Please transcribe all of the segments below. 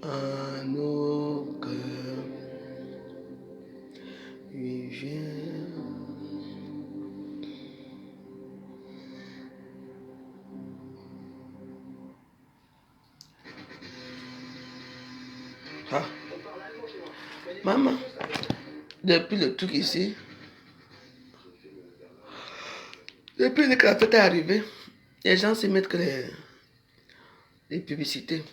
à nos cœurs. Il vient. Ah. Maman, depuis le truc ici, depuis que la fête est arrivée, les gens s'y mettent que les publicités.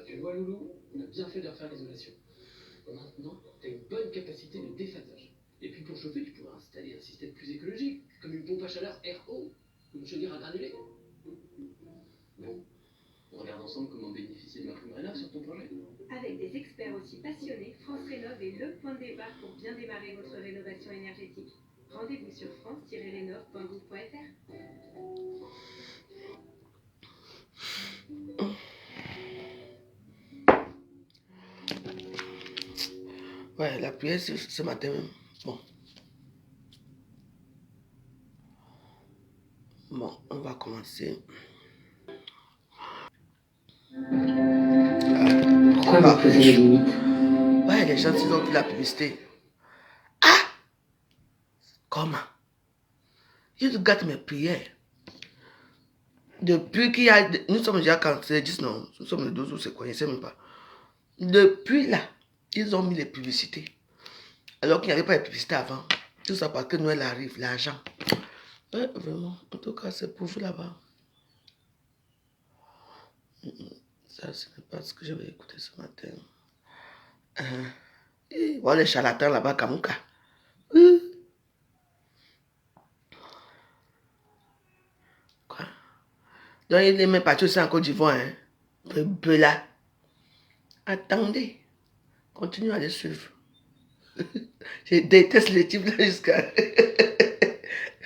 Tu vois, Loulou, on a bien fait de refaire l'isolation. Maintenant, tu as une bonne capacité de déphasage. Et puis pour chauffer, tu pourrais installer un système plus écologique, comme une pompe à chaleur RO, ou une chaudière à granulés. Bon, on regarde ensemble comment bénéficier de ma prime rénov sur ton projet. Avec des experts aussi passionnés, France Rénov est le point de départ pour bien démarrer votre rénovation énergétique. Rendez-vous sur france-rénov.gouv.fr. Ouais, la prière ce matin même. Bon. Bon, on va commencer. Pourquoi vous posez les limites? Ouais, les gens, ils ont pris la publicité. Ah! Comment? Ils gâtent mes prières. Depuis qu'il y a... Nous sommes déjà quand c'est 10, non? Nous sommes le 12 ou c'est quoi? Je ne sais même pas. Depuis là, ils ont mis les publicités. Alors qu'il n'y avait pas de publicité avant. Tout ça parce que Noël arrive, l'argent. Ouais, vraiment. En tout cas, c'est pour vous là-bas. Ça, ce n'est pas ce que j'avais écouté ce matin. Voilà les charlatans là-bas, Kamouka. Quoi? Donc, il est même parti aussi en Côte d'Ivoire. Hein? Bela. Attendez. Continuez à les suivre. Je déteste les types là jusqu'à...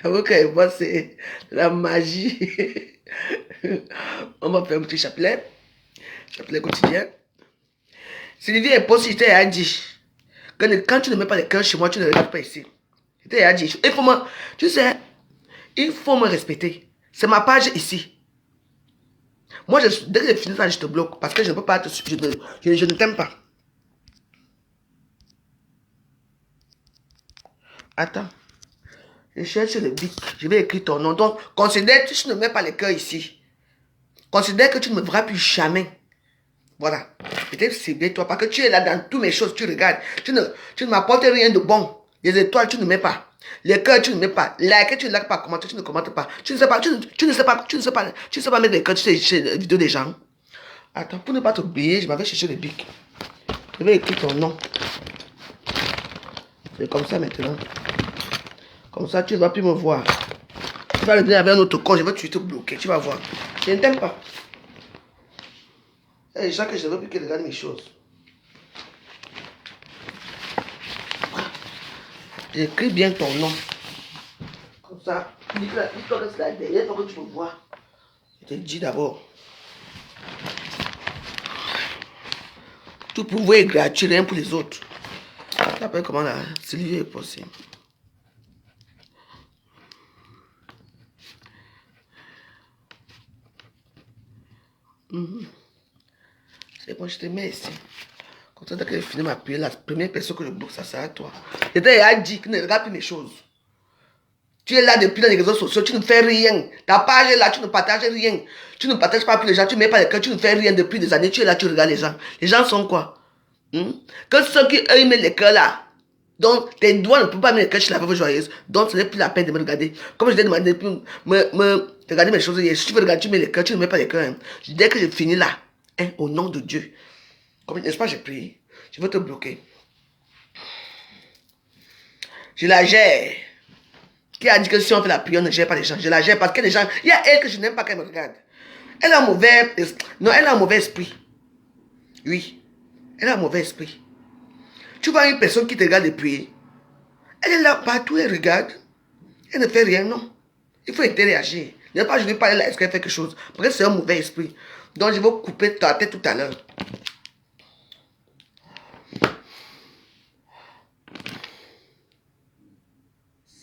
Moi, c'est la magie. On va faire un petit chapelet. Chapelet quotidien. Sylvie est positive, elle a dit que quand tu ne mets pas les cœurs chez moi, tu ne regardes pas ici. Elle a dit, il faut me... Tu sais, il faut me respecter. C'est ma page ici. Moi, dès que j'ai fini ça, je te bloque. Parce que je ne peux pas te... Je ne t'aime pas. Attends. Je cherche le bic. Je vais écrire ton nom. Donc, considère que tu ne mets pas les cœurs ici. Considère que tu ne me verras plus jamais. Voilà. Peut-être c'est bien toi. Parce que tu es là dans toutes mes choses. Tu regardes. Tu ne m'apportes rien de bon. Les étoiles, tu ne mets pas. Les cœurs, tu ne mets pas. Like, tu ne likes pas. Commenter, tu ne commentes pas. Tu ne sais pas. Tu ne sais pas. Tu ne sais pas. Tu ne sais pas mettre les cœurs chez les vidéos des gens. Attends, pour ne pas t'oublier, je m'avais cherché le bic. Je vais écrire ton nom. C'est comme ça maintenant. Comme ça, tu ne vas plus me voir. Tu vas le donner avec un autre corps, je vais te bloquer. Tu vas voir. Je ne t'aime pas. Il y a des gens que je ne veux plus qu'ils regardent mes choses. J'écris bien ton nom. Comme ça, dis-toi que c'est la dernière fois que tu me vois. Je te dis d'abord. Tout pouvoir est gratuit, rien pour les autres. Après, comment la Sylvie est possible. C'est bon, je te mets ici. Comme ça, dès que j'ai fini ma prière, la première personne que je bloque, ça sera toi. Je t'ai dit que ne regarde plus mes choses. Tu es là depuis dans les réseaux sociaux, tu ne fais rien. Ta page est là, tu ne partages rien. Tu ne partages pas plus les gens, tu ne mets pas les cœurs, tu ne fais rien depuis des années. Tu es là, tu regardes les gens. Les gens sont quoi? Que ceux qui, eux, ils mettent les cœurs là. Donc, tes doigts ne peuvent pas mettre les cœurs chez la veuve joyeuse. Donc, ce n'est plus la peine de me regarder. Comme je t'ai demandé de regarder mes choses hier. Si tu veux regarder, tu mets les cœurs, tu ne mets pas les cœurs. Hein. Dès que j'ai fini là, hein, au nom de Dieu, comme n'est-ce pas, j'ai prié, je veux te bloquer. Je la gère. Qui a dit que si on fait la prière, on ne gère pas les gens. Je la gère parce que les gens, il y a elle que je n'aime pas qu'elle me regarde. Elle a un mauvais... Non, elle a un mauvais esprit. Oui. Elle a un mauvais esprit. Tu vois une personne qui te regarde et prier. Elle est là partout, elle regarde. Elle ne fait rien, non. Il faut interagir. Je ne vais pas je lui parler là, est-ce qu'elle fait quelque chose. Parce que c'est un mauvais esprit. Donc je vais couper ta tête tout à l'heure.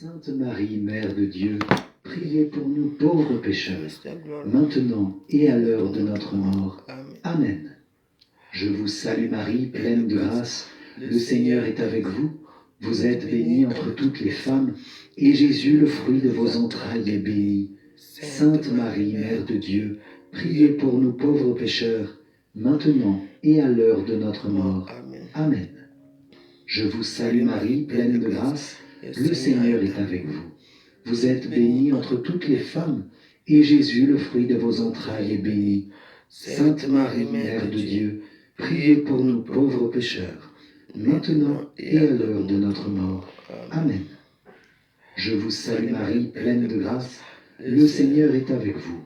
Sainte Marie, Mère de Dieu, priez pour nous pauvres pécheurs, maintenant et à l'heure de notre mort. Amen. Amen. Je vous salue Marie, pleine de grâce, le Seigneur est avec vous. Vous êtes bénie entre toutes les femmes, et Jésus, le fruit de vos entrailles, est béni. Sainte Marie, Mère de Dieu, priez pour nous pauvres pécheurs, maintenant et à l'heure de notre mort. Amen. Amen. Je vous salue Marie, pleine de grâce, le Seigneur est avec vous. Vous êtes bénie entre toutes les femmes, et Jésus, le fruit de vos entrailles, est béni. Sainte Marie, Mère de Dieu, priez pour nous pauvres pécheurs, maintenant et à l'heure de notre mort. Amen. Je vous salue Marie, pleine de grâce, le Seigneur est avec vous.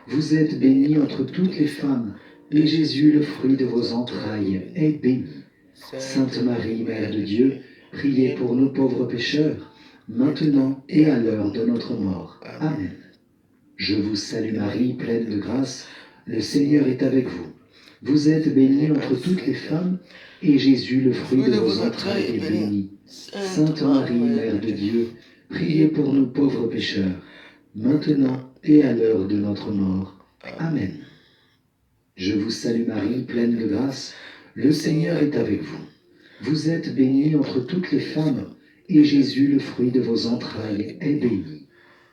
Vous êtes bénie entre toutes les femmes, et Jésus, le fruit de vos entrailles, est béni. Sainte Marie, Mère de Dieu, priez pour nous pauvres pécheurs, maintenant et à l'heure de notre mort. Amen. Je vous salue Marie, pleine de grâce, le Seigneur est avec vous. Vous êtes bénie entre toutes les femmes, et Jésus, le fruit de vos entrailles, est béni. Sainte Marie, Mère de Dieu, priez pour nous pauvres pécheurs, maintenant et à l'heure de notre mort. Amen. Je vous salue Marie, pleine de grâce, le Seigneur est avec vous. Vous êtes bénie entre toutes les femmes, et Jésus, le fruit de vos entrailles, est béni.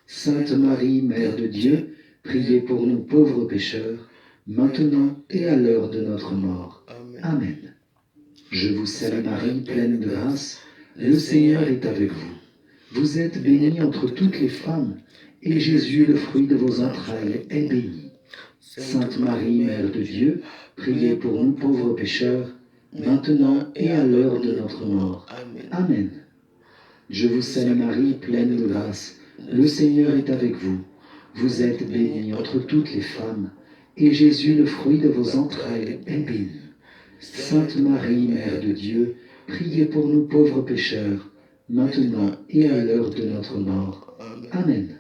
Sainte Marie, Mère de Dieu, priez pour nous pauvres pécheurs, maintenant et à l'heure de notre mort. Amen. Je vous salue Marie, pleine de grâce, le Seigneur est avec vous. Vous êtes bénie entre toutes les femmes, et Jésus, le fruit de vos entrailles, est béni. Sainte Marie, Mère de Dieu, priez pour nous pauvres pécheurs, maintenant et à l'heure de notre mort. Amen. Je vous salue Marie, pleine de grâce, le Seigneur est avec vous. Vous êtes bénie entre toutes les femmes, et Jésus, le fruit de vos entrailles, est béni. Sainte Marie, Mère de Dieu, priez pour nous pauvres pécheurs, maintenant et à l'heure de notre mort. Amen.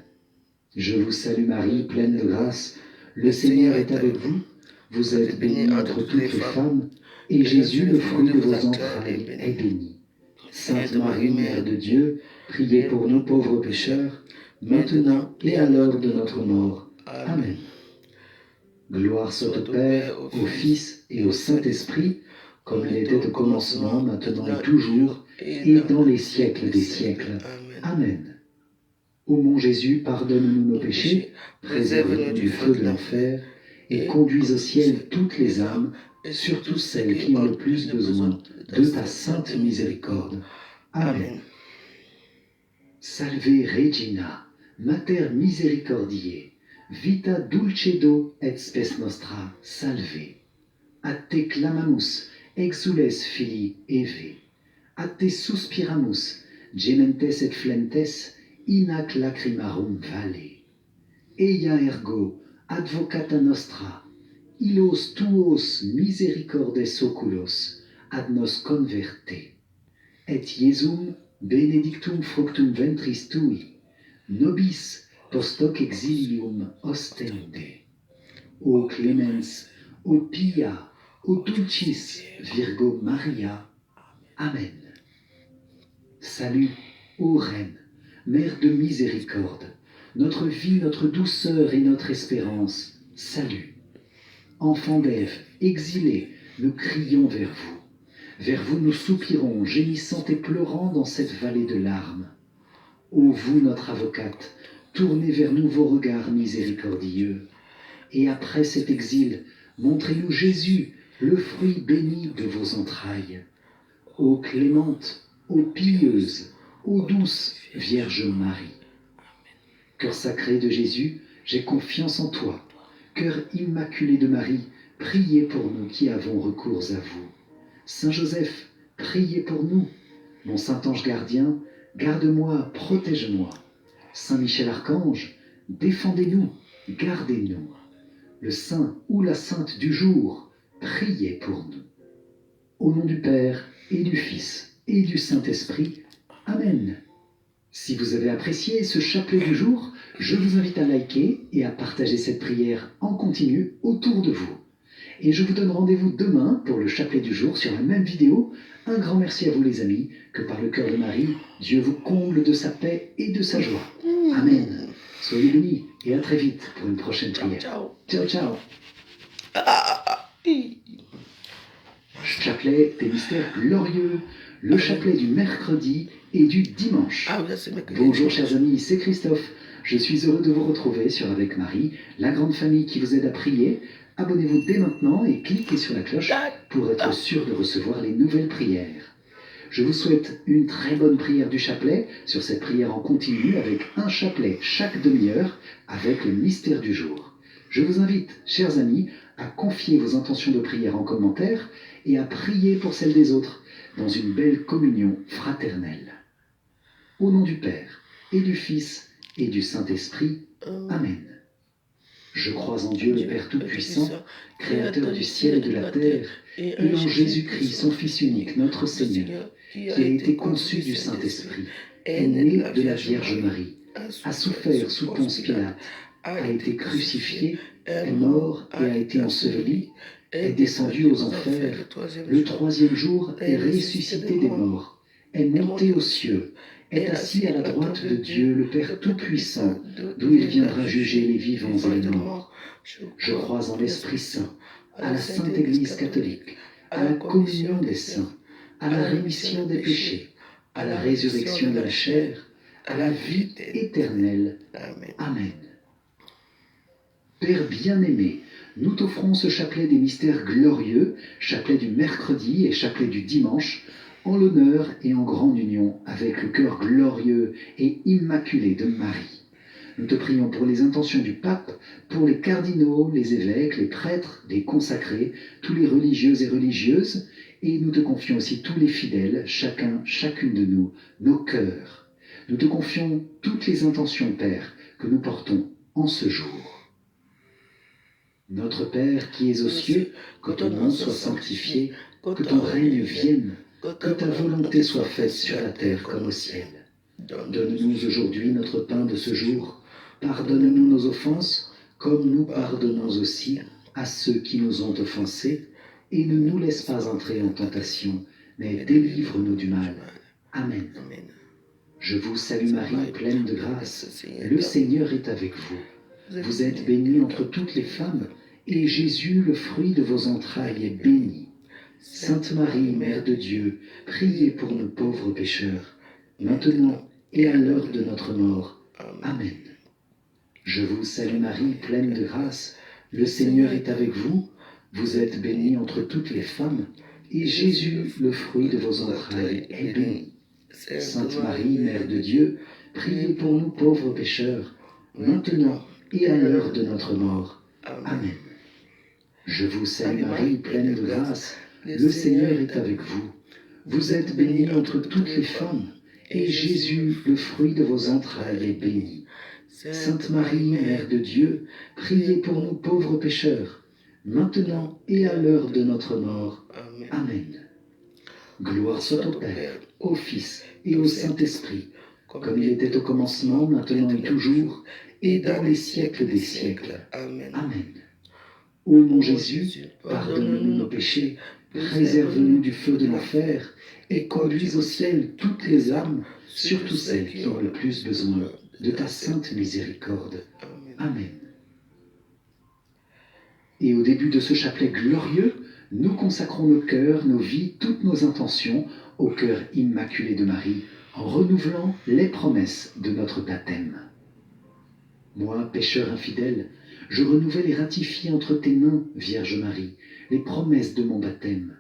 Je vous salue Marie, pleine de grâce, le Seigneur est avec vous. Vous êtes bénie entre toutes les femmes, et Jésus, le fruit de vos entrailles, est béni. Sainte Marie, Mère de Dieu, priez pour nous pauvres pécheurs, maintenant et à l'heure de notre mort. Amen. Gloire soit au Père, au Fils et au Saint-Esprit, comme il était au commencement, maintenant et toujours, et dans les siècles des siècles. Amen. Ô mon Jésus, pardonne-nous nos péchés, préserve-nous du feu de l'enfer, et conduis au ciel toutes les âmes, surtout celles qui ont le plus besoin de ta sainte miséricorde. Amen. Salve Regina, Mater Misericordiae, vita dulcedo et spes nostra, salve. A te clamamus, exules filii Eve. A te suspiramus, gementes et flentes, in ac lacrimarum vale. Eia ergo, advocata nostra, illos tuos misericordes oculos, ad nos converte. Et Iesum benedictum fructum ventris tui, nobis post hoc exilium ostende. O clemens, o pia, o dulcis Virgo Maria. Amen. Salut, ô Reine, Mère de miséricorde, notre vie, notre douceur et notre espérance, salut. Enfants d'Ève, exilés, nous crions vers vous. Vers vous nous soupirons, gémissant et pleurant dans cette vallée de larmes. Ô vous, notre avocate, tournez vers nous vos regards miséricordieux. Et après cet exil, montrez-nous Jésus, le fruit béni de vos entrailles. Ô clémente, ô pieuse, ô douce Vierge Marie. Cœur sacré de Jésus, j'ai confiance en toi. Cœur immaculé de Marie, priez pour nous qui avons recours à vous. Saint Joseph, priez pour nous. Mon saint ange gardien, garde-moi, protège-moi. Saint Michel Archange, défendez-nous, gardez-nous. Le saint ou la sainte du jour, priez pour nous. Au nom du Père et du Fils et du Saint-Esprit. Amen. Si vous avez apprécié ce chapelet du jour, je vous invite à liker et à partager cette prière en continu autour de vous. Et je vous donne rendez-vous demain pour le chapelet du jour sur la même vidéo. Un grand merci à vous les amis, que par le cœur de Marie, Dieu vous comble de sa paix et de sa joie. Amen. Soyez bénis et à très vite pour une prochaine prière. Ciao. Ciao, ciao. Hi. Chapelet des mystères glorieux, le chapelet du mercredi et du dimanche. Ah oui, là, c'est mercredi. Bonjour chers amis, c'est Christophe. Je suis heureux de vous retrouver sur Avec Marie, la grande famille qui vous aide à prier. Abonnez-vous dès maintenant et cliquez sur la cloche pour être sûr de recevoir les nouvelles prières. Je vous souhaite une très bonne prière du chapelet sur cette prière en continu avec un chapelet chaque demi-heure avec le mystère du jour. Je vous invite, chers amis, à confier vos intentions de prière en commentaire et à prier pour celles des autres dans une belle communion fraternelle. Au nom du Père et du Fils et du Saint-Esprit. Amen. Je crois en Dieu le Père Tout-Puissant, Créateur du ciel et de la terre, et en Jésus-Christ, son Fils unique, notre Seigneur, qui a été conçu du Saint-Esprit, est né de la Vierge Marie, a souffert sous Ponce Pilate, a été crucifié, est mort et a été enseveli, est descendu aux enfers, le troisième jour est ressuscité des morts, est monté aux cieux, est assis à la droite de Dieu, le Père Tout-Puissant, d'où il viendra juger les vivants et les morts. Je crois en l'Esprit Saint, à la Sainte Église catholique, à la communion des saints, à la rémission des péchés, à la résurrection de la chair, à la vie éternelle. Amen. Père bien-aimé, nous t'offrons ce chapelet des mystères glorieux, chapelet du mercredi et chapelet du dimanche, en l'honneur et en grande union avec le cœur glorieux et immaculé de Marie. Nous te prions pour les intentions du pape, pour les cardinaux, les évêques, les prêtres, les consacrés, tous les religieux et religieuses, et nous te confions aussi tous les fidèles, chacun, chacune de nous, nos cœurs. Nous te confions toutes les intentions, Père, que nous portons en ce jour. Notre Père qui es aux cieux, que ton nom soit sanctifié, que ton règne vienne, que ta volonté soit faite sur la terre comme au ciel. Donne-nous aujourd'hui notre pain de ce jour. Pardonne-nous nos offenses, comme nous pardonnons aussi à ceux qui nous ont offensés. Et ne nous laisse pas entrer en tentation, mais délivre-nous du mal. Amen. Je vous salue Marie, pleine de grâce. Le Seigneur est avec vous. Vous êtes bénie entre toutes les femmes, et Jésus, le fruit de vos entrailles, est béni. Sainte Marie, Mère de Dieu, priez pour nous pauvres pécheurs, maintenant et à l'heure de notre mort. Amen. Je vous salue Marie, pleine de grâce, le Seigneur est avec vous, vous êtes bénie entre toutes les femmes, et Jésus, le fruit de vos entrailles, est béni. Sainte Marie, Mère de Dieu, priez pour nous pauvres pécheurs, maintenant et à l'heure de notre mort. Amen. Je vous salue Marie, pleine de grâce, le Seigneur est avec vous. Vous êtes bénie entre toutes les femmes, et Jésus, le fruit de vos entrailles, est béni. Sainte Marie, Mère de Dieu, priez pour nous pauvres pécheurs, maintenant et à l'heure de notre mort. Amen. Gloire soit au Père, au Fils et au Saint-Esprit, comme il était au commencement, maintenant et toujours, et dans les siècles des siècles. Amen. Ô mon Jésus, pardonne-nous nos péchés, préserve-nous du feu de l'enfer, et conduis au ciel toutes les âmes, surtout celles qui ont le plus besoin de ta sainte miséricorde. Amen. Et au début de ce chapelet glorieux, nous consacrons nos cœurs, nos vies, toutes nos intentions au cœur immaculé de Marie, en renouvelant les promesses de notre baptême. Moi, pécheur infidèle, je renouvelle et ratifie entre tes mains, Vierge Marie, les promesses de mon baptême.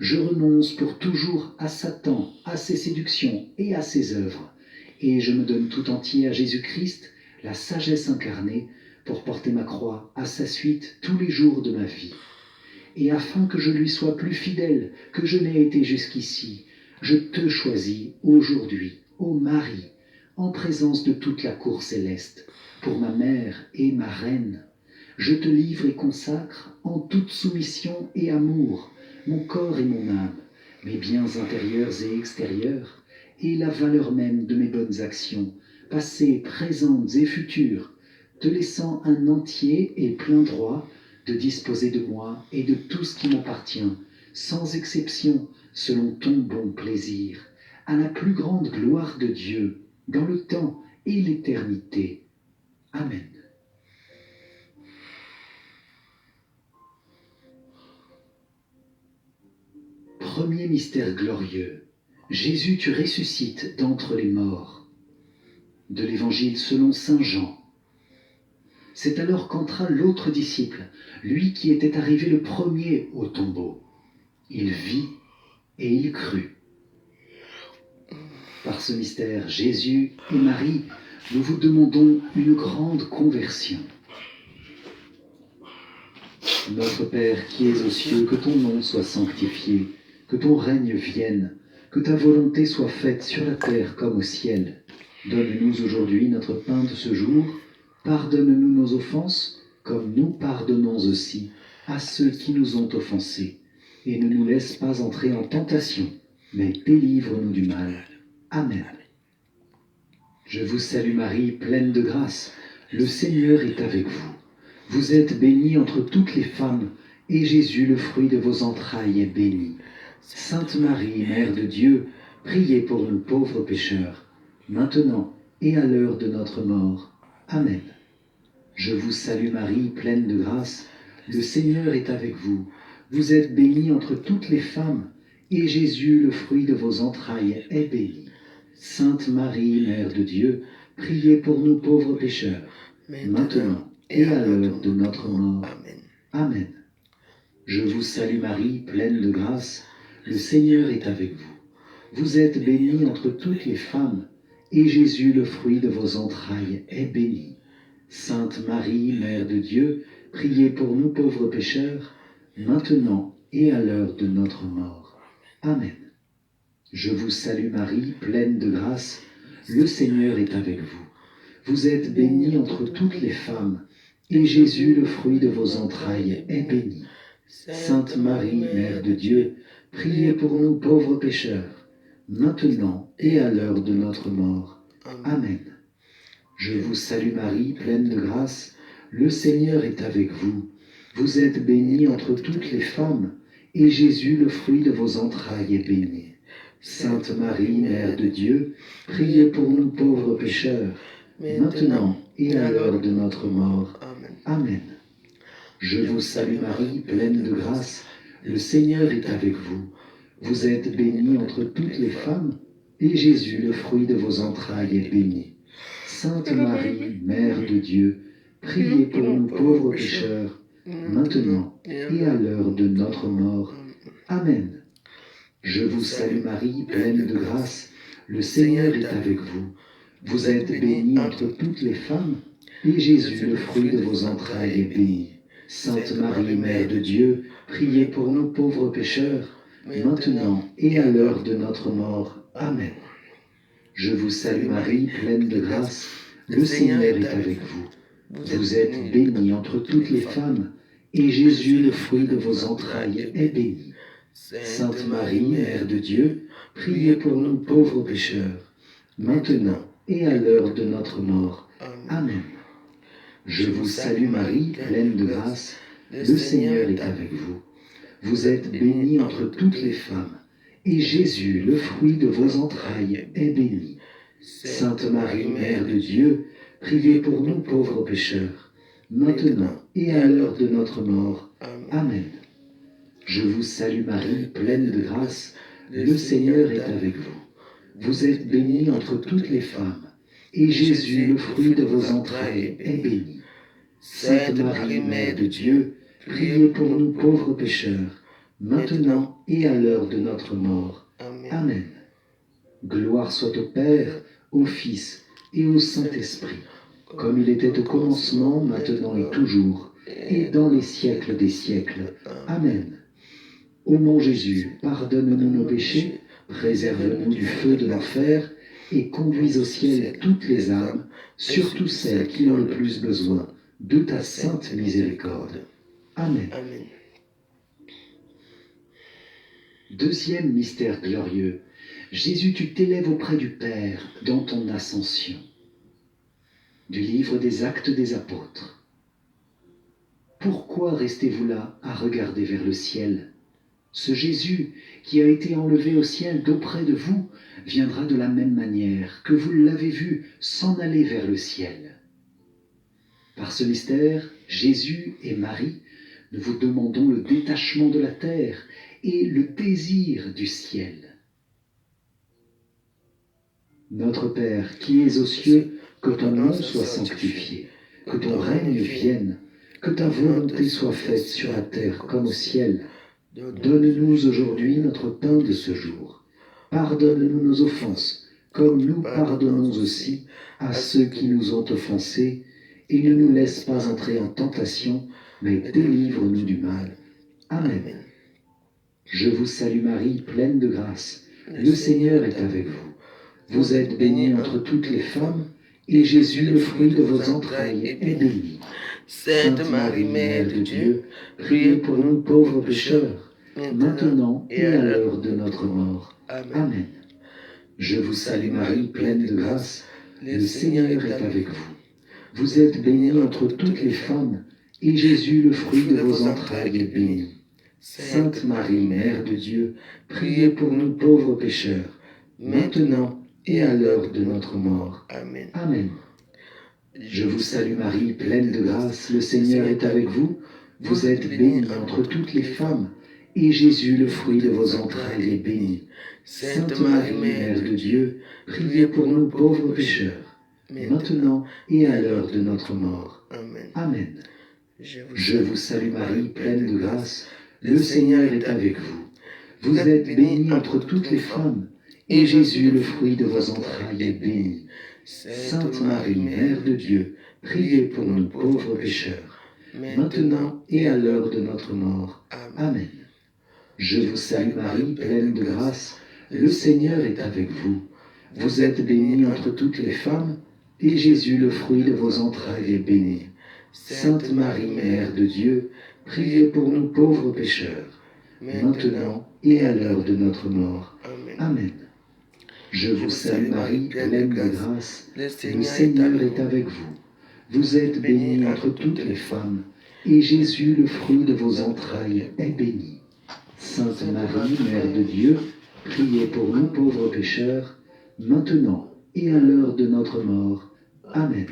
Je renonce pour toujours à Satan, à ses séductions et à ses œuvres, et je me donne tout entier à Jésus-Christ, la sagesse incarnée, pour porter ma croix à sa suite tous les jours de ma vie. Et afin que je lui sois plus fidèle que je n'ai été jusqu'ici, je te choisis aujourd'hui, ô Marie, en présence de toute la cour céleste, pour ma mère et ma reine. Je te livre et consacre en toute soumission et amour mon corps et mon âme, mes biens intérieurs et extérieurs, et la valeur même de mes bonnes actions, passées, présentes et futures, te laissant un entier et plein droit de disposer de moi et de tout ce qui m'appartient, sans exception, selon ton bon plaisir, à la plus grande gloire de Dieu, dans le temps et l'éternité. Amen. Premier mystère glorieux. Jésus, tu ressuscites d'entre les morts. De l'Évangile selon saint Jean. C'est alors qu'entra l'autre disciple, lui qui était arrivé le premier au tombeau. Il vit et il crut. Par ce mystère, Jésus et Marie, nous vous demandons une grande conversion. Notre Père qui es aux cieux, que ton nom soit sanctifié, que ton règne vienne, que ta volonté soit faite sur la terre comme au ciel. Donne-nous aujourd'hui notre pain de ce jour. Pardonne-nous nos offenses, comme nous pardonnons aussi à ceux qui nous ont offensés. Et ne nous laisse pas entrer en tentation, mais délivre-nous du mal. Amen. Je vous salue Marie, pleine de grâce. Le Seigneur est avec vous. Vous êtes bénie entre toutes les femmes, et Jésus, le fruit de vos entrailles, est béni. Sainte Marie, Mère de Dieu, priez pour nous pauvres pécheurs, maintenant et à l'heure de notre mort. Amen. Je vous salue Marie, pleine de grâce. Le Seigneur est avec vous. Vous êtes bénie entre toutes les femmes, et Jésus, le fruit de vos entrailles, est béni. Sainte Marie, Mère de Dieu, priez pour nous pauvres pécheurs, maintenant et à l'heure de notre mort. Amen. Je vous salue Marie, pleine de grâce. Le Seigneur est avec vous. Vous êtes bénie entre toutes les femmes, et Jésus, le fruit de vos entrailles, est béni. Sainte Marie, Mère de Dieu, priez pour nous pauvres pécheurs, maintenant et à l'heure de notre mort. Amen. Je vous salue Marie, pleine de grâce. Le Seigneur est avec vous. Vous êtes bénie entre toutes les femmes, et Jésus, le fruit de vos entrailles, est béni. Sainte Marie, Mère de Dieu, priez pour nous pauvres pécheurs, maintenant et à l'heure de notre mort. Amen. Je vous salue Marie, pleine de grâce. Le Seigneur est avec vous. Vous êtes bénie entre toutes les femmes, et Jésus, le fruit de vos entrailles, est béni. Sainte Marie, Mère de Dieu, priez pour nous pauvres pécheurs, maintenant et à l'heure de notre mort. Amen. Je vous salue Marie, pleine de grâce. Le Seigneur est avec vous. Vous êtes bénie entre toutes les femmes, et Jésus, le fruit de vos entrailles, est béni. Sainte Marie, Mère de Dieu, priez pour nous pauvres pécheurs, maintenant et à l'heure de notre mort. Amen. Je vous salue Marie, pleine de grâce. Le Seigneur est avec vous. Vous êtes bénie entre toutes les femmes, et Jésus, le fruit de vos entrailles, est béni. Sainte Marie, Mère de Dieu, priez pour nous pauvres pécheurs, maintenant et à l'heure de notre mort. Amen. Je vous salue Marie, pleine de grâce. Le Seigneur est avec vous. Vous êtes bénie entre toutes les femmes, et Jésus, le fruit de vos entrailles, est béni. Sainte Marie, Mère de Dieu, priez pour nous pauvres pécheurs, maintenant et à l'heure de notre mort. Amen. Je vous salue Marie, pleine de grâce. Le Seigneur est avec vous. Vous êtes bénie entre toutes les femmes, et Jésus, le fruit de vos entrailles, est béni. Sainte Marie, Mère de Dieu, priez pour nous pauvres pécheurs, maintenant et à l'heure de notre mort. Amen. Je vous salue Marie, pleine de grâce. Le Seigneur est avec vous. Vous êtes bénie entre toutes les femmes, et Jésus, le fruit de vos entrailles, est béni. Sainte Marie, Mère de Dieu, priez pour nous pauvres pécheurs, maintenant et à l'heure de notre mort. Amen. Gloire soit au Père, au Fils et au Saint-Esprit, comme il était au commencement, maintenant et toujours, et dans les siècles des siècles. Amen. Ô mon Jésus, pardonne-nous nos péchés, préserve-nous du feu de l'enfer, et conduis au ciel toutes les âmes, surtout celles qui ont le plus besoin de ta sainte miséricorde. Amen. Deuxième mystère glorieux. Jésus, tu t'élèves auprès du Père dans ton ascension. Du livre des Actes des Apôtres. Pourquoi restez-vous là à regarder vers le ciel? Ce Jésus qui a été enlevé au ciel d'auprès de vous viendra de la même manière que vous l'avez vu s'en aller vers le ciel. Par ce mystère, Jésus et Marie, nous vous demandons le détachement de la terre et le désir du ciel. Notre Père qui es aux cieux, que ton nom soit sanctifié, que ton règne vienne, que ta volonté soit faite sur la terre comme au ciel. Donne-nous aujourd'hui notre pain de ce jour. Pardonne-nous nos offenses, comme nous pardonnons aussi à ceux qui nous ont offensés, et ne nous laisse pas entrer en tentation, mais délivre-nous du mal. Amen. Je vous salue Marie, pleine de grâce. Le Seigneur est avec vous. Vous êtes bénie entre toutes les femmes, et Jésus, le fruit de vos entrailles, est béni. Sainte Marie, Mère de Dieu, priez pour nous pauvres pécheurs, maintenant et à l'heure de notre mort. Amen. Je vous salue Marie, pleine de grâce. Le Seigneur est avec vous. Vous êtes bénie entre toutes les femmes, et Jésus, le fruit de vos entrailles, est béni. Sainte Marie, Mère de Dieu, priez pour nous pauvres pécheurs, maintenant et à l'heure de notre mort. Amen. Je vous salue Marie, pleine de grâce, le Seigneur est avec vous. Vous êtes bénie entre toutes les femmes, et Jésus, le fruit de vos entrailles, est béni. Sainte Marie, Mère de Dieu, priez pour nous pauvres pécheurs, maintenant et à l'heure de notre mort. Amen. Je vous salue Marie, pleine de grâce, le Seigneur est avec vous. Vous êtes bénie entre toutes les femmes, et Jésus, le fruit de vos entrailles, est béni. Sainte Marie, Mère de Dieu, priez pour nous pauvres pécheurs, maintenant et à l'heure de notre mort. Amen. Je vous salue Marie, pleine de grâce, le Seigneur est avec vous. Vous êtes bénie entre toutes les femmes, et Jésus, le fruit de vos entrailles, est béni. Sainte Marie, Mère de Dieu, priez pour nous pauvres pécheurs, maintenant et à l'heure de notre mort. Amen. Je vous salue Marie, pleine de grâce, le Seigneur est avec vous. Vous êtes bénie entre toutes les femmes, et Jésus, le fruit de vos entrailles, est béni. Sainte Marie, Mère de Dieu, priez pour nous pauvres pécheurs, maintenant et à l'heure de notre mort. Amen.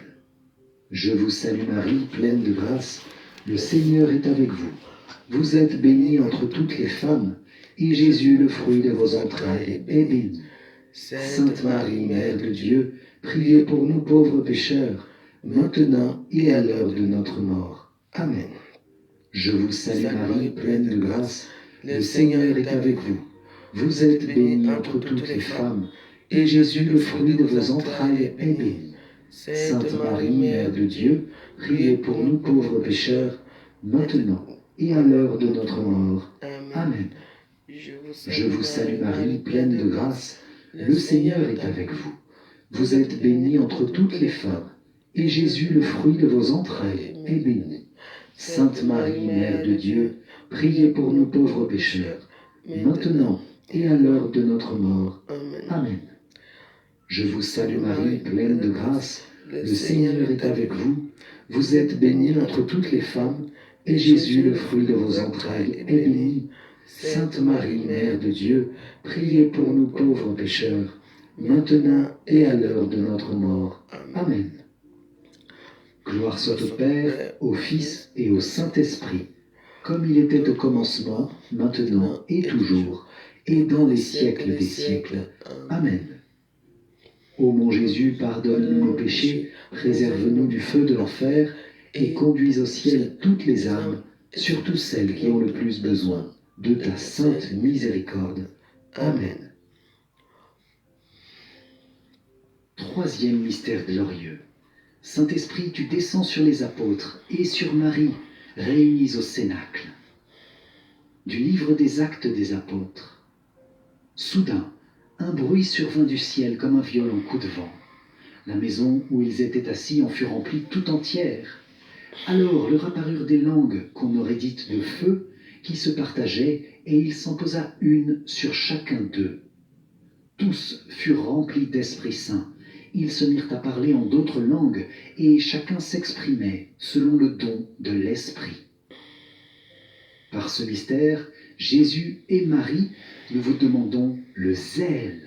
Je vous salue Marie, pleine de grâce, le Seigneur est avec vous. Vous êtes bénie entre toutes les femmes, et Jésus, le fruit de vos entrailles, est béni. Sainte Marie, Mère de Dieu, priez pour nous pauvres pécheurs, maintenant et à l'heure de notre mort. Amen. Je vous salue Marie, pleine de grâce, le Seigneur est avec vous. Vous êtes bénie entre toutes les femmes, et Jésus, le fruit de vos entrailles, est béni. Sainte Marie, Mère de Dieu, priez pour nous pauvres pécheurs, maintenant et à l'heure de notre mort. Amen. Je vous salue Marie, pleine de grâce, le Seigneur est avec vous. Vous êtes bénie entre toutes les femmes, et Jésus, le fruit de vos entrailles, est béni. Sainte Marie, Mère de Dieu, priez pour nous pauvres pécheurs, maintenant et à l'heure de notre mort. Amen. Je vous salue Marie, pleine de grâce, le Seigneur est avec vous. Vous êtes bénie entre toutes les femmes, et Jésus, le fruit de vos entrailles, est béni. Sainte Marie, Mère de Dieu, priez pour nous pauvres pécheurs, maintenant et à l'heure de notre mort. Amen. Gloire soit au Père, au Fils et au Saint-Esprit, comme il était au commencement, maintenant et toujours, et dans les siècles des siècles. Amen. Ô mon Jésus, pardonne-nous nos péchés, préserve-nous du feu de l'enfer, et conduis au ciel toutes les âmes, surtout celles qui ont le plus besoin de ta sainte miséricorde. Amen. Troisième mystère glorieux. Saint-Esprit, tu descends sur les apôtres et sur Marie, réunis au Cénacle. Du livre des Actes des Apôtres. Soudain, un bruit survint du ciel comme un violent coup de vent. La maison où ils étaient assis en fut remplie tout entière. Alors leur apparurent des langues qu'on aurait dites de feu, qui se partageaient, et il s'en posa une sur chacun d'eux. Tous furent remplis d'Esprit Saint. Ils se mirent à parler en d'autres langues, et chacun s'exprimait selon le don de l'Esprit. Par ce mystère, Jésus et Marie, nous vous demandons le zèle.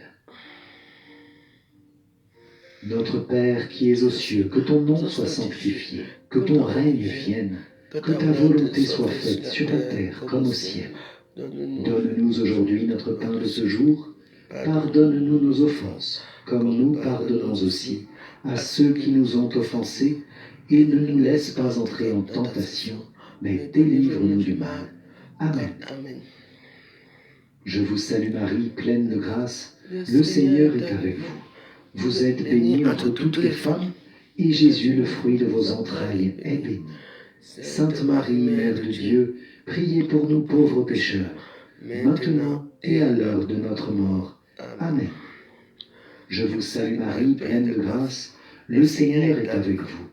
Notre Père qui es aux cieux, que ton nom soit sanctifié, que ton règne vienne, que ta volonté soit faite sur la terre comme au ciel. Donne-nous aujourd'hui notre pain de ce jour. Pardonne-nous nos offenses, comme nous pardonnons aussi à ceux qui nous ont offensés, et ne nous laisse pas entrer en tentation, mais délivre-nous du mal. Amen. Amen. Je vous salue Marie, pleine de grâce, le Seigneur est avec vous. Vous êtes bénie entre toutes les femmes, et Jésus, le fruit de vos entrailles, est béni. Sainte Marie, Mère de Dieu, priez pour nous pauvres pécheurs, maintenant et à l'heure de notre mort. Amen. Je vous salue Marie, pleine de grâce, le Seigneur est avec vous.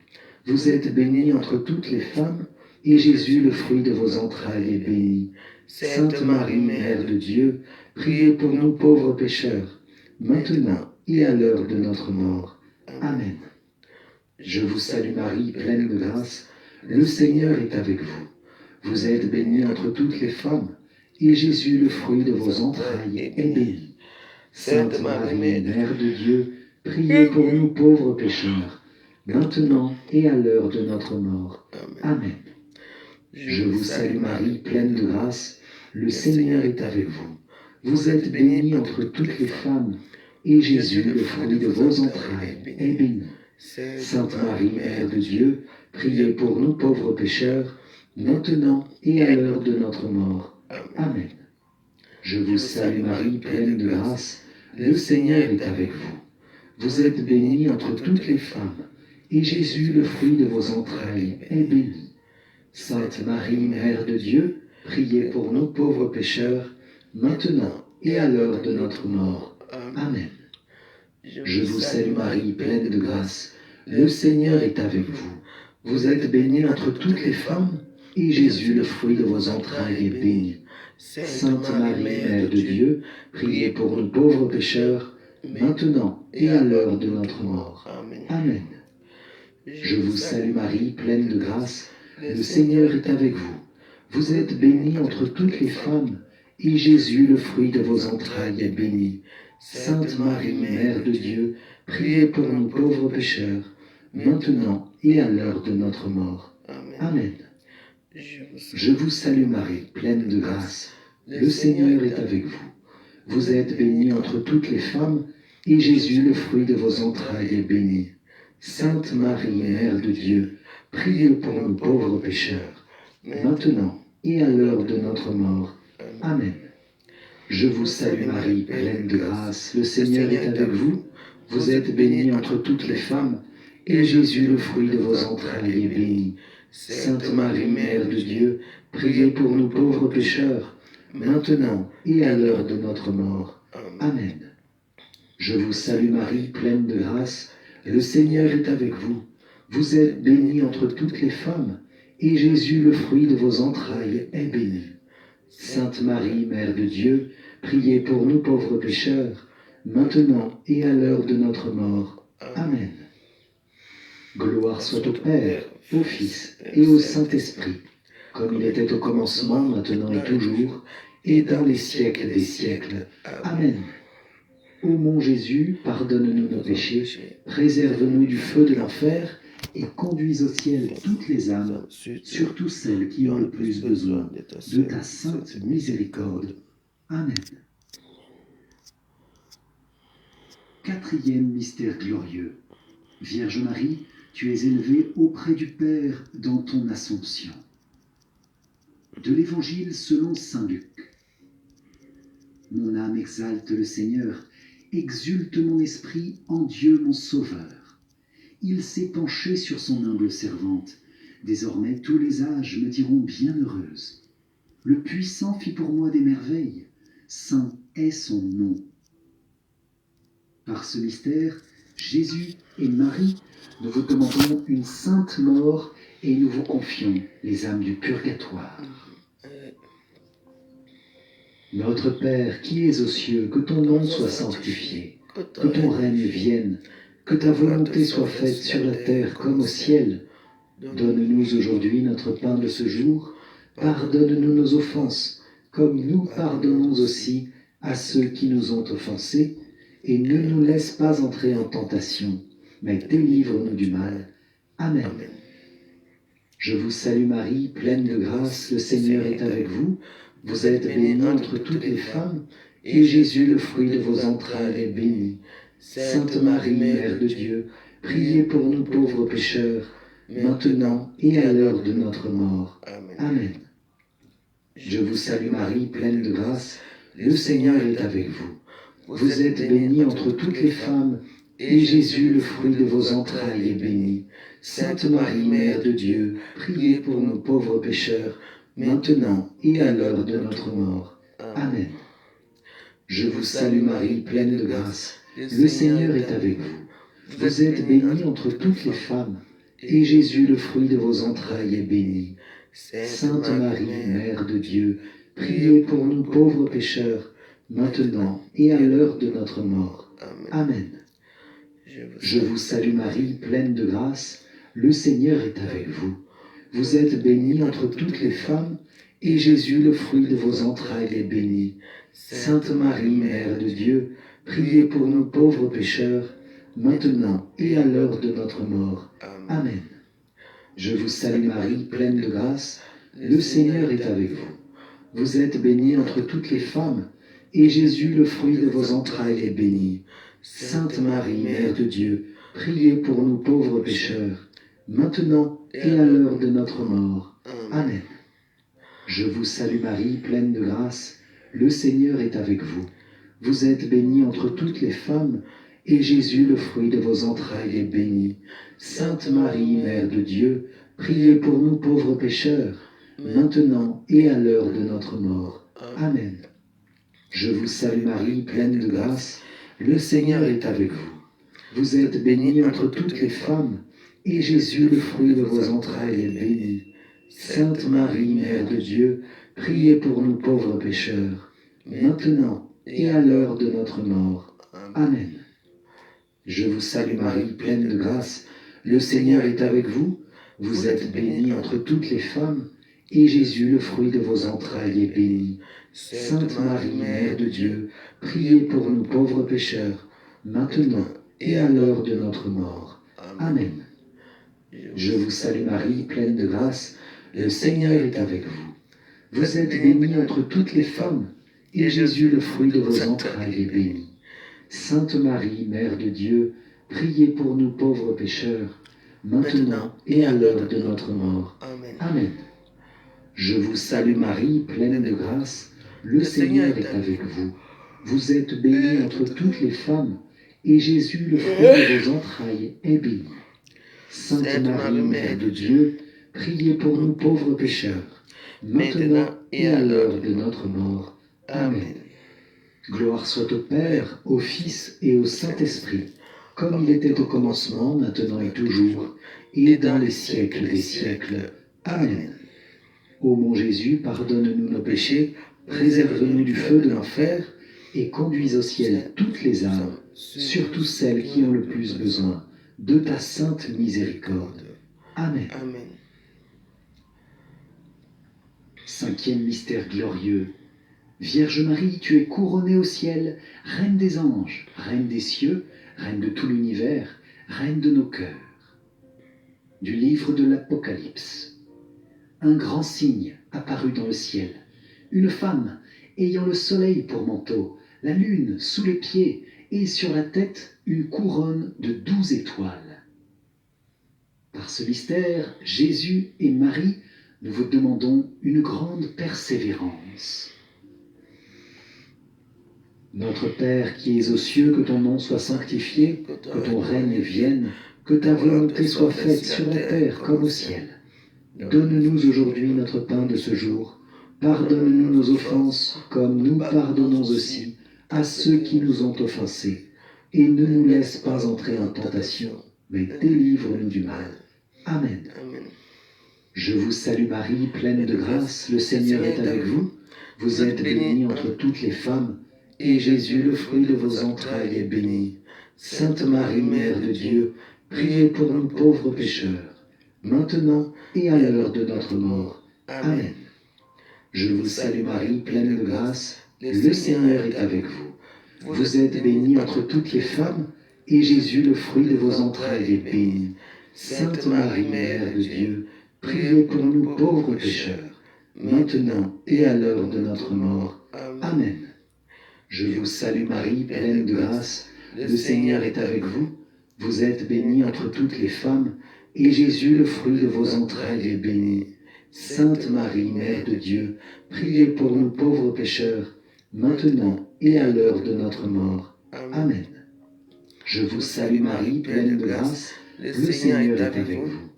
Vous êtes bénie entre toutes les femmes, et Jésus, le fruit de vos entrailles, est béni. Sainte Marie, Mère de Dieu, priez pour nous pauvres pécheurs, maintenant et à l'heure de notre mort. Amen. Je vous salue Marie, pleine de grâce, le Seigneur est avec vous. Vous êtes bénie entre toutes les femmes, et Jésus, le fruit de vos entrailles, est béni. Sainte Marie, Mère de Dieu, priez pour nous pauvres pécheurs, maintenant et à l'heure de notre mort. Amen. Je vous salue Marie, pleine de grâce, le Seigneur est avec vous. Vous êtes bénie entre toutes les femmes, et Jésus, le fruit de vos entrailles, est béni. Sainte Marie, Mère de Dieu, priez pour nous pauvres pécheurs, maintenant et à l'heure de notre mort. Amen. Je vous salue Marie, pleine de grâce, le Seigneur est avec vous. Vous êtes bénie entre toutes les femmes, et Jésus, le fruit de vos entrailles, est béni. Sainte Marie, Mère de Dieu, priez pour nous pauvres pécheurs, maintenant et à l'heure de notre mort. Amen. Je vous salue Marie, pleine de grâce, le Seigneur est avec vous. Vous êtes bénie entre toutes les femmes, et Jésus, le fruit de vos entrailles, est béni. Sainte Marie, Mère de Dieu, priez pour nous pauvres pécheurs, maintenant et à l'heure de notre mort. Amen. Je vous salue Marie, pleine de grâce, le Seigneur est avec vous. Vous êtes bénie entre toutes les femmes, et Jésus, le fruit de vos entrailles, est béni. Sainte Marie, Mère de Dieu, priez pour nous pauvres pécheurs, maintenant et à l'heure de notre mort. Amen. Je vous salue Marie, pleine de grâce, le Seigneur est avec vous. Vous êtes bénie entre toutes les femmes, et Jésus, le fruit de vos entrailles, est béni. Sainte Marie, Mère de Dieu, priez pour nous pauvres pécheurs, maintenant et à l'heure de notre mort. Amen. Je vous salue Marie, pleine de grâce, le Seigneur est avec vous. Vous êtes bénie entre toutes les femmes, et Jésus, le fruit de vos entrailles, est béni. Sainte Marie, Mère de Dieu, priez pour nous pauvres pécheurs, maintenant et à l'heure de notre mort. Amen. Je vous salue Marie, pleine de grâce, le Seigneur est avec vous. Vous êtes bénie entre toutes les femmes, et Jésus, le fruit de vos entrailles, est béni. Sainte Marie, Mère de Dieu, priez pour nous pauvres pécheurs, maintenant et à l'heure de notre mort. Amen. Gloire soit au Père, au Fils et au Saint-Esprit, comme il était au commencement, maintenant et toujours, et dans les siècles des siècles. Amen. Ô mon Jésus, pardonne-nous nos péchés, préserve-nous du feu de l'enfer, et conduis au ciel toutes les âmes, surtout celles qui ont le plus besoin de ta sainte miséricorde. Amen. Quatrième mystère glorieux. Vierge Marie, tu es élevée auprès du Père dans ton Assomption. De l'Évangile selon saint Luc. Mon âme exalte le Seigneur, exulte mon esprit en Dieu mon Sauveur. Il s'est penché sur son humble servante. Désormais tous les âges me diront bienheureuse. Le Puissant fit pour moi des merveilles. Saint est son nom. Par ce mystère, Jésus et Marie, nous vous demandons une sainte mort et nous vous confions les âmes du purgatoire. Notre Père qui es aux cieux, que ton nom soit sanctifié, que ton règne vienne, que ta volonté soit faite sur la terre comme au ciel. Donne-nous aujourd'hui notre pain de ce jour. Pardonne-nous nos offenses, comme nous pardonnons aussi à ceux qui nous ont offensés, et ne nous laisse pas entrer en tentation, mais délivre-nous du mal. Amen. Amen. Je vous salue Marie, pleine de grâce, le Seigneur est avec vous. Vous êtes bénie entre toutes les femmes, et Jésus, le fruit de vos entrailles, est béni. Sainte Marie, Mère de Dieu, priez pour nous pauvres pécheurs, maintenant et à l'heure de notre mort. Amen. Je vous salue Marie, pleine de grâce, le Seigneur est avec vous. Vous êtes bénie entre toutes les femmes, et Jésus, le fruit de vos entrailles, est béni. Sainte Marie, Mère de Dieu, priez pour nous pauvres pécheurs, maintenant et à l'heure de notre mort. Amen. Je vous salue Marie, pleine de grâce, le Seigneur est avec vous. Vous êtes bénie entre toutes les femmes, et Jésus, le fruit de vos entrailles, est béni. Sainte Marie, Mère de Dieu, priez pour nous pauvres pécheurs, maintenant et à l'heure de notre mort. Amen. Je vous salue Marie, pleine de grâce, le Seigneur est avec vous. Vous êtes bénie entre toutes les femmes, et Jésus, le fruit de vos entrailles, est béni. Sainte Marie, Mère de Dieu, priez pour nous pauvres pécheurs, maintenant et à l'heure de notre mort. Amen. Je vous salue Marie, pleine de grâce, le Seigneur est avec vous. Vous êtes bénie entre toutes les femmes, et Jésus, le fruit de vos entrailles, est béni. Sainte Marie, Mère de Dieu, priez pour nous pauvres pécheurs, maintenant et à l'heure de notre mort. Amen. Je vous salue Marie, pleine de grâce, le Seigneur est avec vous. Vous êtes bénie entre toutes les femmes, et Jésus, le fruit de vos entrailles, est béni. Sainte Marie, Mère de Dieu, priez pour nous pauvres pécheurs, maintenant et à l'heure de notre mort. Amen. Je vous salue Marie, pleine de grâce, le Seigneur est avec vous. Vous êtes bénie entre toutes les femmes, et Jésus, le fruit de vos entrailles, est béni. Sainte Marie, Mère de Dieu, priez pour nous pauvres pécheurs, maintenant et à l'heure de notre mort. Amen. Je vous salue Marie, pleine de grâce, le Seigneur est avec vous. Vous êtes bénie entre toutes les femmes, et Jésus, le fruit de vos entrailles, est béni. Sainte Marie, Mère de Dieu, priez pour nous pauvres pécheurs, maintenant et à l'heure de notre mort. Amen. Je vous salue Marie, pleine de grâce, le Seigneur est avec vous. Vous êtes bénie entre toutes les femmes, et Jésus, le fruit de vos entrailles, est béni. Sainte Marie, Mère de Dieu, priez pour nous pauvres pécheurs, maintenant et à l'heure de notre mort. Amen. Je vous salue Marie, pleine de grâce, le Seigneur est avec vous. Vous êtes bénie entre toutes les femmes, et Jésus, le fruit de vos entrailles, est béni. Sainte Marie, Mère de Dieu, priez pour nous pauvres pécheurs, maintenant et à l'heure de notre mort. Amen. Gloire soit au Père, au Fils et au Saint-Esprit, comme il était au commencement, maintenant et toujours, et dans les siècles des siècles. Amen. Ô mon Jésus, pardonne-nous nos péchés, préserve-nous du feu de l'enfer, et conduis au ciel toutes les âmes, surtout celles qui ont le plus besoin de ta sainte miséricorde. Amen. Cinquième mystère glorieux. Vierge Marie, tu es couronnée au ciel, Reine des anges, Reine des cieux, Reine de tout l'univers, Reine de nos cœurs. Du livre de l'Apocalypse. Un grand signe apparut dans le ciel, une femme ayant le soleil pour manteau, la lune sous les pieds et sur la tête une couronne de 12 étoiles. Par ce mystère, Jésus et Marie, nous vous demandons une grande persévérance. Notre Père qui es aux cieux, que ton nom soit sanctifié, que ton règne vienne, que ta volonté soit faite sur la terre comme au ciel. Donne-nous aujourd'hui notre pain de ce jour. Pardonne-nous nos offenses, comme nous pardonnons aussi à ceux qui nous ont offensés. Et ne nous laisse pas entrer en tentation, mais délivre-nous du mal. Amen. Je vous salue Marie, pleine de grâce, le Seigneur est avec vous. Vous êtes bénie entre toutes les femmes, et Jésus, le fruit de vos entrailles, est béni. Sainte Marie, Mère de Dieu, priez pour nous pauvres pécheurs, maintenant et à l'heure de notre mort. Amen. Je vous salue Marie, pleine de grâce, le Seigneur est avec vous. Vous êtes bénie entre toutes les femmes, et Jésus, le fruit de vos entrailles, est béni. Sainte Marie, Mère de Dieu, priez pour nous pauvres pécheurs, maintenant et à l'heure de notre mort. Amen. Je vous salue Marie, pleine de grâce, le Seigneur est avec vous. Vous êtes bénie entre toutes les femmes, et Jésus, le fruit de vos entrailles, est béni. Sainte Marie, Mère de Dieu, priez pour nous pauvres pécheurs, maintenant et à l'heure de notre mort. Amen. Je vous salue Marie, pleine de grâce, le Seigneur est avec vous.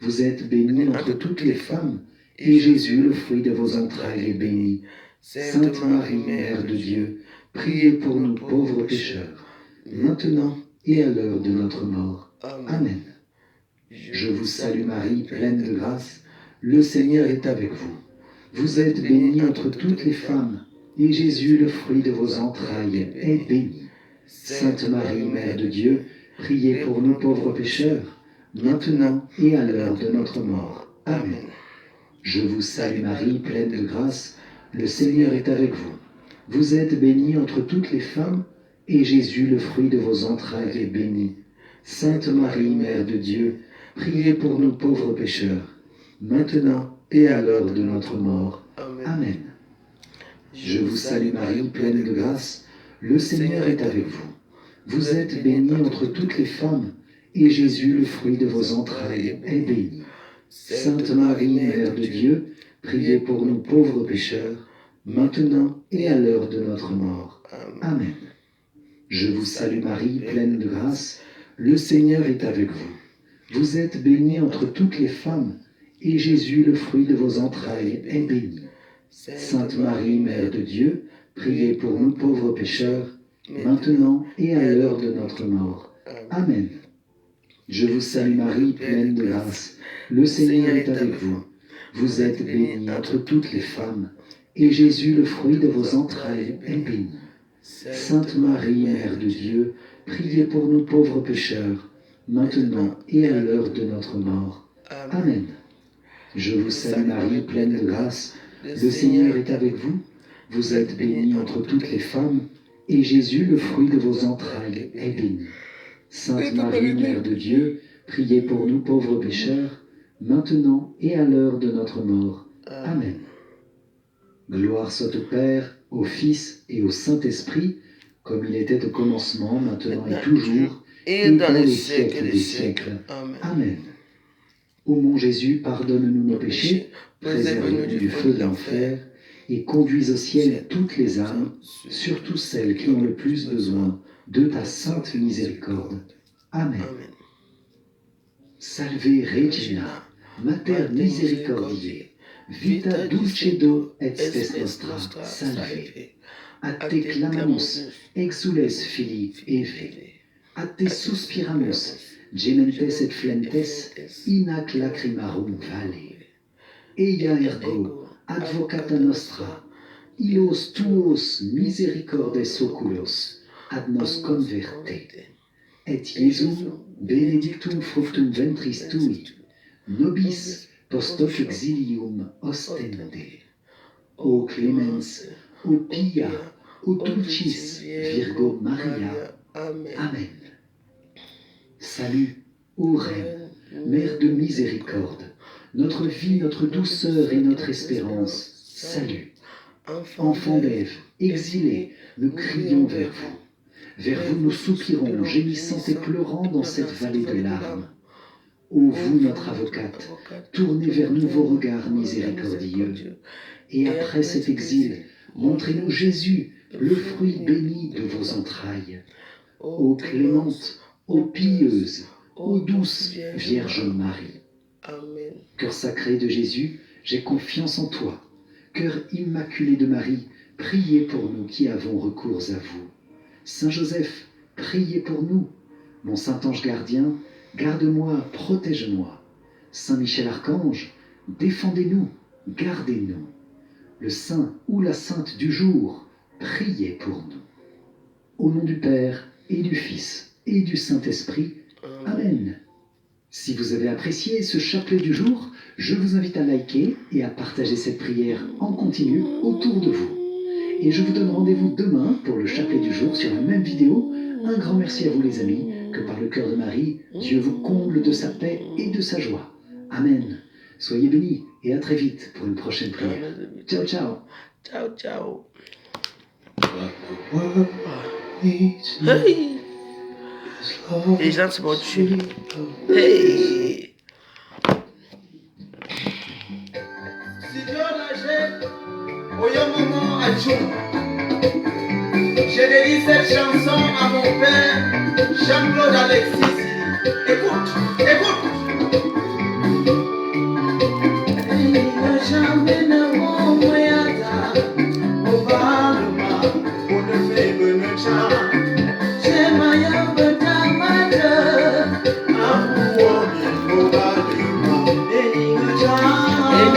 Vous êtes bénie entre toutes les femmes, et Jésus, le fruit de vos entrailles, est béni. Sainte Marie, Mère de Dieu, priez pour nous pauvres pécheurs, maintenant et à l'heure de notre mort. Amen. Je vous salue Marie, pleine de grâce, le Seigneur est avec vous. Vous êtes bénie entre toutes les femmes, et Jésus, le fruit de vos entrailles, est béni. Sainte Marie, Mère de Dieu, priez pour nous pauvres pécheurs, maintenant et à l'heure de notre mort. Amen. Je vous salue Marie, pleine de grâce, le Seigneur est avec vous. Vous êtes bénie entre toutes les femmes, et Jésus, le fruit de vos entrailles, est béni. Sainte Marie, Mère de Dieu, priez pour nous pauvres pécheurs, maintenant et à l'heure de notre mort. Amen. Je vous salue Marie, pleine de grâce, le Seigneur est avec vous. Vous êtes bénie entre toutes les femmes, et Jésus, le fruit de vos entrailles, est béni. Sainte Marie, Mère de Dieu, priez pour nous pauvres pécheurs, maintenant et à l'heure de notre mort. Amen. Je vous salue Marie, pleine de grâce, le Seigneur est avec vous. Vous êtes bénie entre toutes les femmes, et Jésus, le fruit de vos entrailles, est béni. Sainte Marie, Mère de Dieu, priez pour nous pauvres pécheurs, maintenant et à l'heure de notre mort. Amen. Je vous salue Marie, pleine de grâce, le Seigneur est avec vous. Vous êtes bénie entre toutes les femmes, et Jésus, le fruit de vos entrailles, est béni. Sainte Marie, Mère de Dieu, priez pour nous pauvres pécheurs, maintenant et à l'heure de notre mort. Amen. Je vous salue Marie, pleine de grâce, le Seigneur est avec vous. Vous êtes bénie entre toutes les femmes, et Jésus, le fruit de vos entrailles, est béni. Sainte Marie, Mère de Dieu, priez pour nous pauvres pécheurs, maintenant et à l'heure de notre mort. Amen. Gloire soit au Père, au Fils et au Saint-Esprit, comme il était au commencement, maintenant et toujours, et dans les siècles des siècles. Amen. Ô mon Jésus, pardonne-nous nos péchés, préserve-nous du feu de l'enfer, et conduis au ciel toutes les âmes, surtout celles qui ont le plus besoin de ta sainte miséricorde. Amen. Salve Regina, Mater misericordiae, vita dulcedo et spes nostra, salve. A te clamamus, exules Filii Eve, a te suspiramus, gementes et flentes, in ac lacrimarum vale. Eia ergo, advocata nostra, illos tuos misericordes oculos, ad nos converte. Et Iesum, benedictum fructum ventris tui, nobis post hoc exilium ostende. O clemens, o pia, o dulcis Virgo Maria. Amen. Salut, ô Reine, Mère de miséricorde, notre vie, notre douceur et notre espérance. Salut. Enfants d'Ève, exilés, nous crions vers vous. Vers vous nous soupirons, gémissant et pleurant dans cette vallée de larmes. Ô vous, notre avocate, tournez vers nous vos regards miséricordieux. Et après cet exil, montrez-nous Jésus, le fruit béni de vos entrailles. Ô clémente, ô pieuse, ô douce Vierge Marie. Cœur sacré de Jésus, j'ai confiance en toi. Cœur immaculé de Marie, priez pour nous qui avons recours à vous. Saint Joseph, priez pour nous. Mon saint ange gardien, garde-moi, protège-moi. Saint Michel Archange, défendez-nous, gardez-nous. Le saint ou la sainte du jour, priez pour nous. Au nom du Père, et du Fils, et du Saint-Esprit. Amen. Si vous avez apprécié ce chapelet du jour, je vous invite à liker et à partager cette prière en continu autour de vous. Et je vous donne rendez-vous demain pour le chapelet du jour sur la même vidéo. Un grand merci à vous les amis, que par le cœur de Marie, Dieu vous comble de sa paix et de sa joie. Amen. Soyez bénis et à très vite pour une prochaine prière. Ciao, ciao. Ciao, ciao. Hey. Hey! Les gens se vont tuer. Hey! Je dédie cette chanson à mon père, Jean-Claude Alexis. Écoute, écoute. Jamais ne m'envoyera au Parlement pour ne faire une chance. J'ai ma betamata, amour au Parlement. Jamais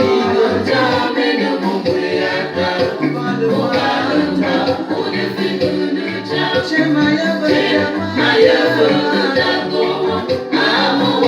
ne m'envoyera au Parlement pour ne faire une chance. J'ai ma betamata, amour au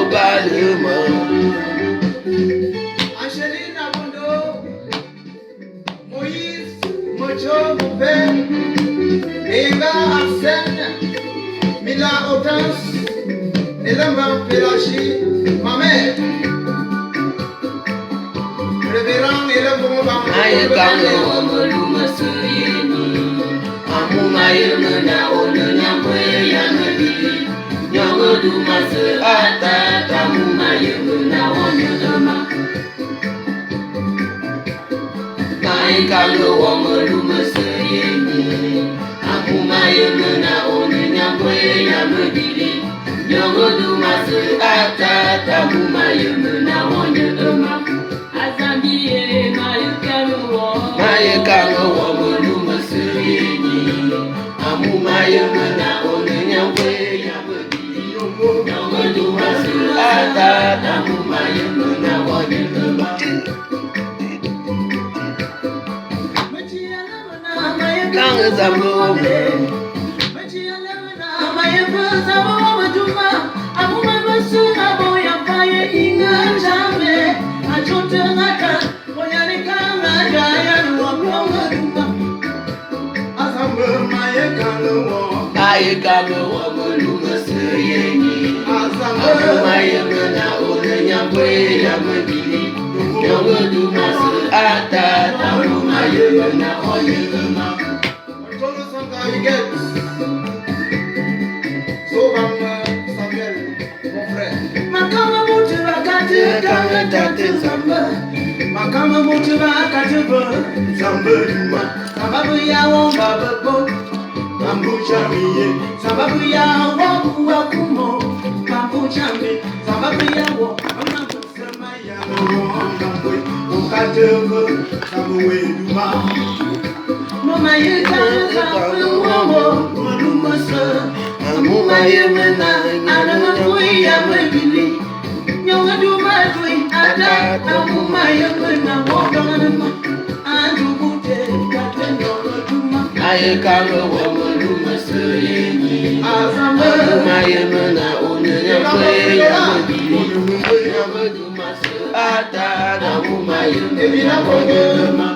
Parlement. Angelina Bondo, Moïse, Mocho Moupé, Eva Arsène, Mila Hortense, Elama Pélagie, ma mère. Révérend et le bon vent. Aye kano omoluma suyini Amuma yemena onu nyambwe ya mebili Nyongo dumase atata muma yemena onu dama Aye kano omoluma suyini Amuma yemena onu nyambwe ya mebili Nyongo dumase atata muma yemena onu dama Mayekano wamuluma suyini Amumayemena onenyangwe yabedi Nyongoduma suata Amumayemena wanyelema Kange zambo Mayekano wamuluma suyini Amumayemena onenyangwe yabedi Nyongoduma suata Amumayemena wanyelema Makama mutu bakatuba Zambaduma Sababu ya womba babo Mambucha miye Sababu ya woku wakumo Mambucha mi Sababu ya woku Amakusama ya womba Ukatuba Sabawe duma Mama yeka Sababu womo Maluma sa Amuma yemena Adama kwe ya mebili Nyonga duma kwe Ada Amuma yemena Wodanama Andubute Katendolo duma Mayekano wamuluma suyini Amumayemena onenyangwe yabedi Nyongoduma suata Amumayemena wanyelema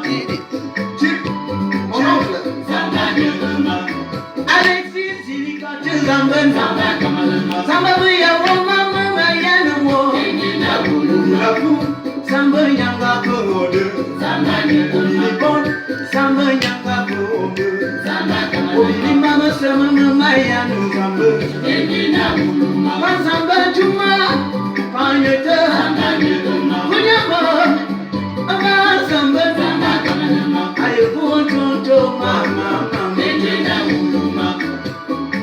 Alexis Zilikate Zamben Zambabu ya woma mama ya nuwo Ulapu Samba nyanga kode Olilipon Samba nyanga kode Olilimama sama mama ya nu Zambe Mazamba juma Panyete Kunyama Ama Zambe Ayeku tonto mama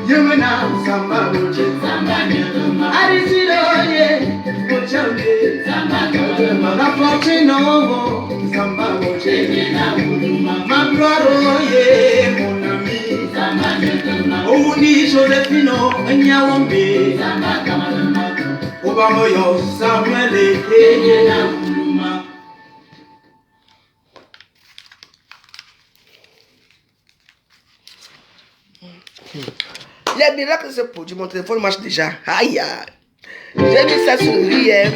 Yemena Samba Boche Arisiro ye Boche La Fortino Samba Boche Magloro ye mon ami Ouni Josephino Nyawombe Obamoyo Samuel Les miracles se produisent, mon téléphone marche déjà. Aïe aïe. J'ai mis ça sur le lit hier.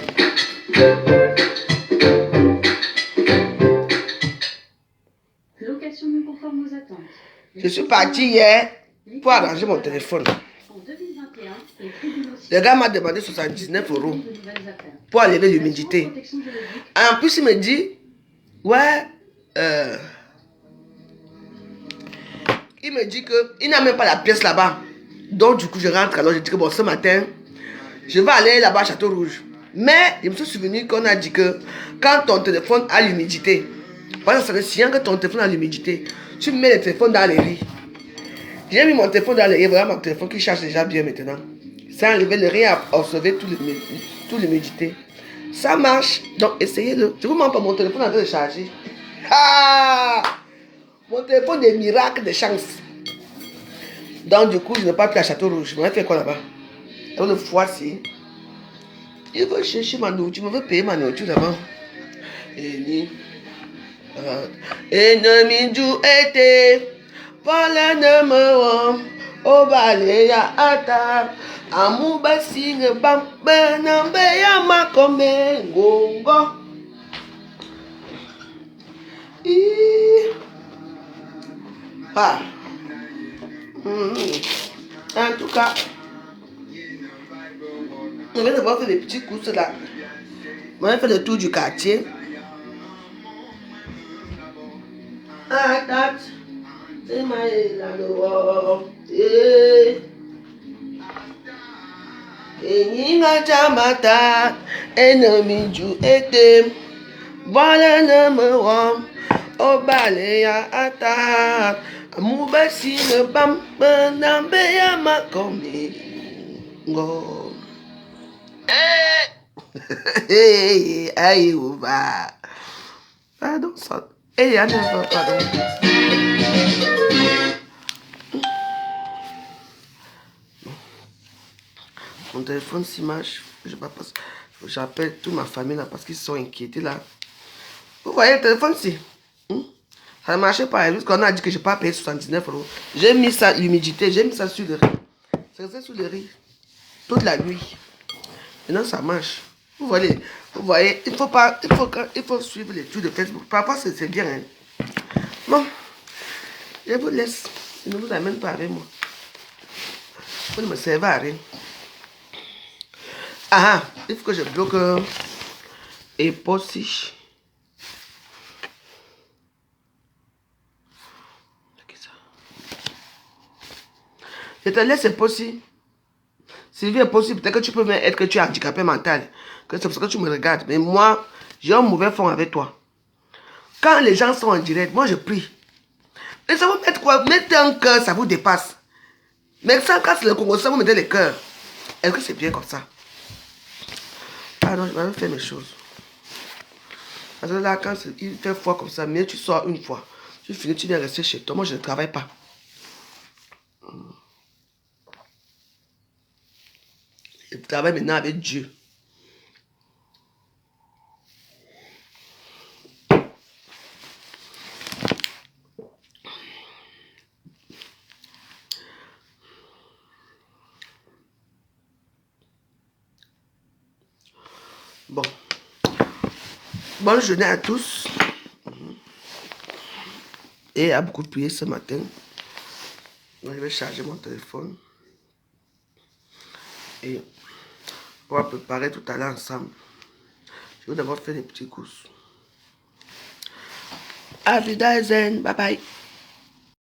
Location non conforme aux attentes. Je suis parti hier pour arranger mon téléphone. En 2021, les tribunaux Le gars m'a demandé 79 € de nouvelles affaires. pour enlever l'humidité. Protection juridique. En plus, il me dit, ouais, il me dit qu'il n'a même pas la pièce là-bas. Donc, du coup, je rentre. Alors, je dis que bon, ce matin, je vais aller là-bas à Château Rouge. Mais, je me suis souvenu qu'on a dit que quand ton téléphone a l'humidité, par exemple, ça veut dire que ton téléphone a l'humidité, tu mets le téléphone dans les riz. J'ai mis mon téléphone dans les riz, voilà mon téléphone qui charge déjà bien maintenant. Ça enlevé le riz à absorber toute l'humidité. Ça marche, donc essayez-le. Je vous montre pas mon téléphone en train de charger. Ah! Mon téléphone des miracles, des chances. Donc, du coup, je ne vais pas plus à Château Rouge. Je vais faire quoi là-bas? Avec le foie, si. Il veut chercher ma nourriture, il veut payer ma nourriture là-bas. Ennemi du été, Paul ne me au balai ya ata, amuba singe bambe nambe ya makome ngongo. Ah. En tout cas, on va devoir faire des petits courses là. On va faire le tour du quartier. Ah, that's in my land. Enyinga chamata, enemy ju ete, bala na mwa, obale ya ata, amubasi ne bam, nambe ya makomi, go. Hey, ayuba. Pardon, ça. Hey, I never, pardon. Mon téléphone s'image, je sais pas parce que j'appelle toute ma famille là parce qu'ils sont inquiétés là. Vous voyez le téléphone ici? Ça ne marchait pas. Juste qu'on a dit que je n'ai pas payé 79 €. J'ai mis ça, l'humidité, j'ai mis ça sur le riz. C'est resté sur le riz toute la nuit. Maintenant ça marche. Vous voyez, il faut suivre les trucs de Facebook. Parfois c'est bien. Hein. Bon, je vous laisse. Je ne vous amène pas avec moi. Vous ne me servez à rien. Ah, il faut que je bloque et poste. Je te laisse possible. Sylvie est possible. Peut-être que tu peux même être que tu es handicapé mental. Que c'est pour ça que tu me regardes. Mais moi, j'ai un mauvais fond avec toi. Quand les gens sont en direct, moi je prie. Et ça vous mettre quoi? Mettez un cœur, ça vous dépasse. Mais ça, quand c'est le Congo, ça vous mettez les cœurs. Est-ce que c'est bien comme ça? Ah non, je vais faire mes choses. Parce que là, quand il fait froid comme ça, mais tu sors une fois. Tu finis, tu viens rester chez toi. Moi, je ne travaille pas. Je travaille maintenant avec Dieu. Bon. Bonne journée à tous. Et à beaucoup prié ce matin. Je vais charger mon téléphone. Et on va préparer tout à l'heure ensemble. Je vais d'abord faire des petites courses. À Wiedersehen. Bye bye.